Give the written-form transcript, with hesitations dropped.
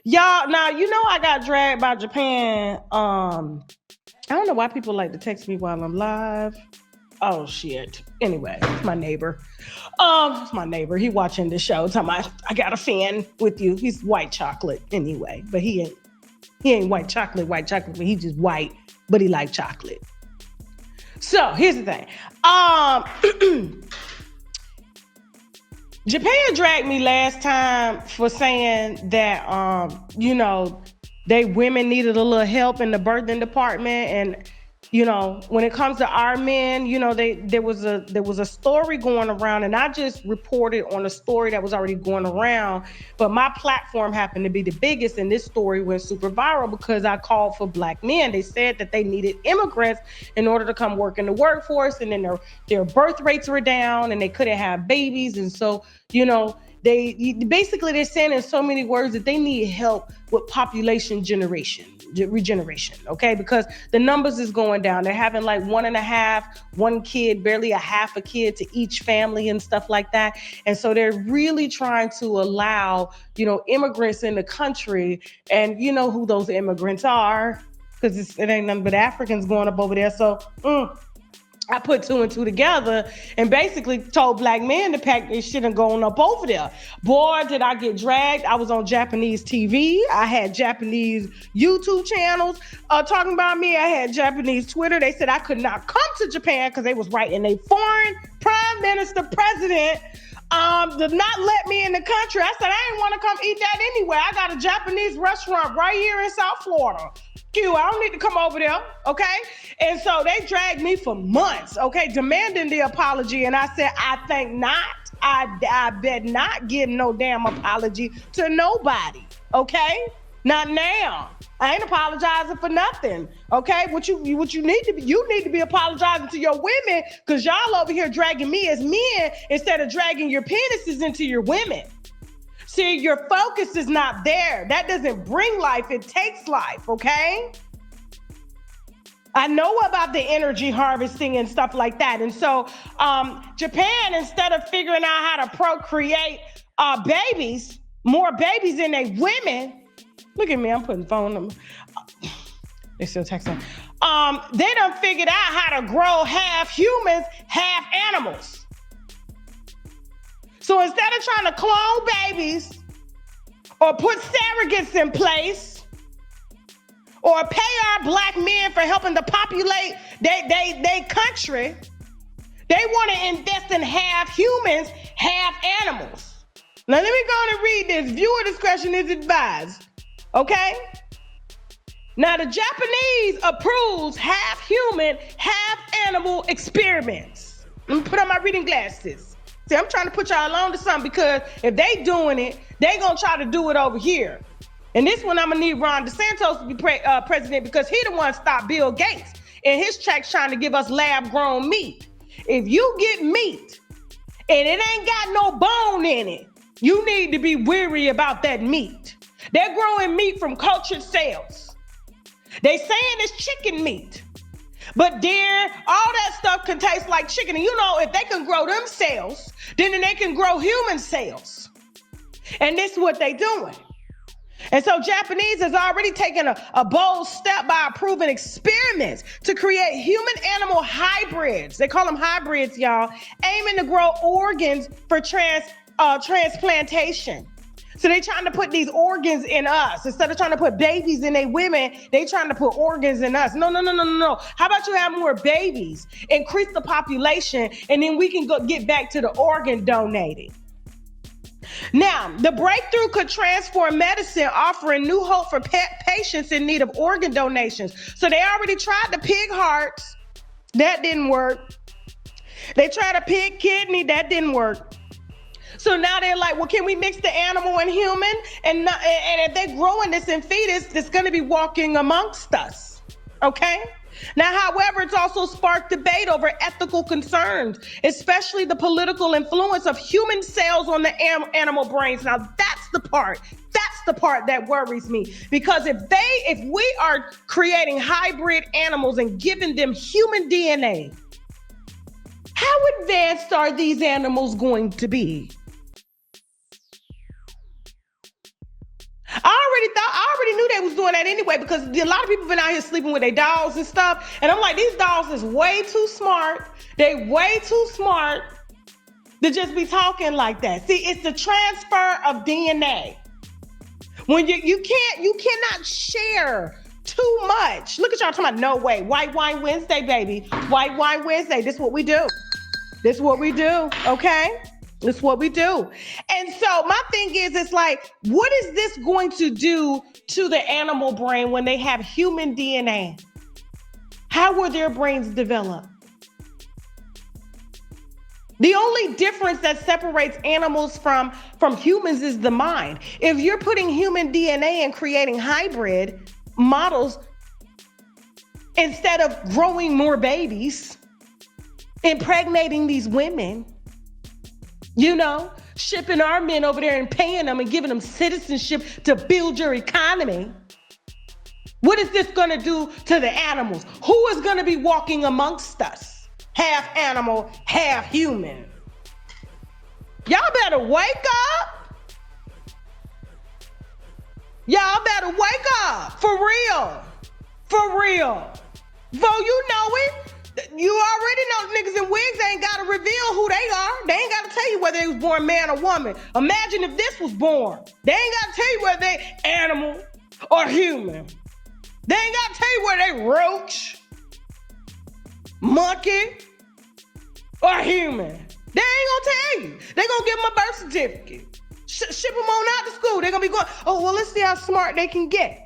Y'all, now, I got dragged by Japan. I don't know why people like to text me while I'm live. Oh, shit. Anyway, it's my neighbor. It's my neighbor. He watching the show. Talking about, I got a fan with you. He's white chocolate anyway, but he ain't white chocolate, but he just white, but he like chocolate. So here's the thing. Japan dragged me last time for saying that, they women needed a little help in the birthing department. And, when it comes to our men, there was a story going around, and I just reported on a story that was already going around, but my platform happened to be the biggest, and this story went super viral because I called for Black men. They said that they needed immigrants in order to come work in the workforce, and then their birth rates were down and they couldn't have babies. And so, they're saying in so many words that they need help with population regeneration, okay? Because the numbers is going down. They're having like one kid, barely a half a kid to each family and stuff like that. And so they're really trying to allow, immigrants in the country. And you know who those immigrants are, because it ain't nothing but Africans going up over there. So, I put two and two together and basically told Black men to pack their shit and go on up over there. Boy, did I get dragged. I was on Japanese TV. I had Japanese YouTube channels talking about me. I had Japanese Twitter. They said I could not come to Japan because they was writing a foreign prime minister president did not let me in the country. I said, I didn't want to come eat that anyway. I got a Japanese restaurant right here in South Florida. I don't need to come over there, okay? And so they dragged me for months, okay, demanding the apology. And I said, I think not. I bet not give no damn apology to nobody, okay? Not now. I ain't apologizing for nothing, okay? What you need to be apologizing to your women, because y'all over here dragging me as men instead of dragging your penises into your women. See, your focus is not there. That doesn't bring life. It takes life, okay? I know about the energy harvesting and stuff like that. And so Japan, instead of figuring out how to procreate babies, more babies in their women, look at me, I'm putting phone numbers. They still texting. They done figured out how to grow half humans, half animals. So instead of trying to clone babies or put surrogates in place or pay our Black men for helping to populate their country, they want to invest in half humans, half animals. Now let me go and read this. Viewer discretion is advised, okay? Now the Japanese approves half human, half animal experiments. Let me put on my reading glasses. See, I'm trying to put y'all on to something, because if they doing it, they gonna try to do it over here. And this one, I'm gonna need Ron DeSantis to be president, because he the one stopped Bill Gates in his tracks trying to give us lab-grown meat. If you get meat and it ain't got no bone in it, you need to be weary about that meat. They're growing meat from cultured cells. They saying it's chicken meat. But dear, all that stuff can taste like chicken. And if they can grow them cells, then they can grow human cells. And this is what they doing. And so Japanese has already taken a bold step by approving experiments to create human-animal hybrids. They call them hybrids, y'all, aiming to grow organs for transplantation. So they trying to put these organs in us. Instead of trying to put babies in their women, they trying to put organs in us. No. How about you have more babies, increase the population, and then we can get back to the organ donating. Now, the breakthrough could transform medicine, offering new hope for patients in need of organ donations. So they already tried the pig hearts. That didn't work. They tried a pig kidney. That didn't work. So now they're like, well, can we mix the animal and human? And if they're growing this in fetus, it's going to be walking amongst us, okay? Now, however, it's also sparked debate over ethical concerns, especially the political influence of human cells on the animal brains. Now, that's the part that worries me, because if we are creating hybrid animals and giving them human DNA, how advanced are these animals going to be? I already they was doing that anyway, because a lot of people been out here sleeping with their dolls and stuff. And I'm like, these dolls is way too smart. They way too smart to just be talking like that. See, it's the transfer of DNA. When you cannot share too much. Look at y'all talking about no way. White Wine Wednesday, baby. White Wine Wednesday. This is what we do. This is what we do, okay? This is what we do. And so my thing is, it's like, what is this going to do to the animal brain when they have human DNA? How will their brains develop? The only difference that separates animals from humans is the mind. If you're putting human DNA and creating hybrid models instead of growing more babies, impregnating these women, shipping our men over there and paying them and giving them citizenship to build your economy, what is this going to do to the animals? Who is going to be walking amongst us? Half animal, half human. Y'all better wake up. Y'all better wake up. For real. For real. Though you know it, you already know niggas in wigs ain't got to reveal who they are. They ain't got to tell you whether they was born man or woman. Imagine if this was born. They ain't got to tell you whether they animal or human. They ain't got to tell you whether they roach, monkey, or human. They ain't gonna tell you. They gonna give them a birth certificate. Ship them on out to school. They gonna be going, oh, well, let's see how smart they can get.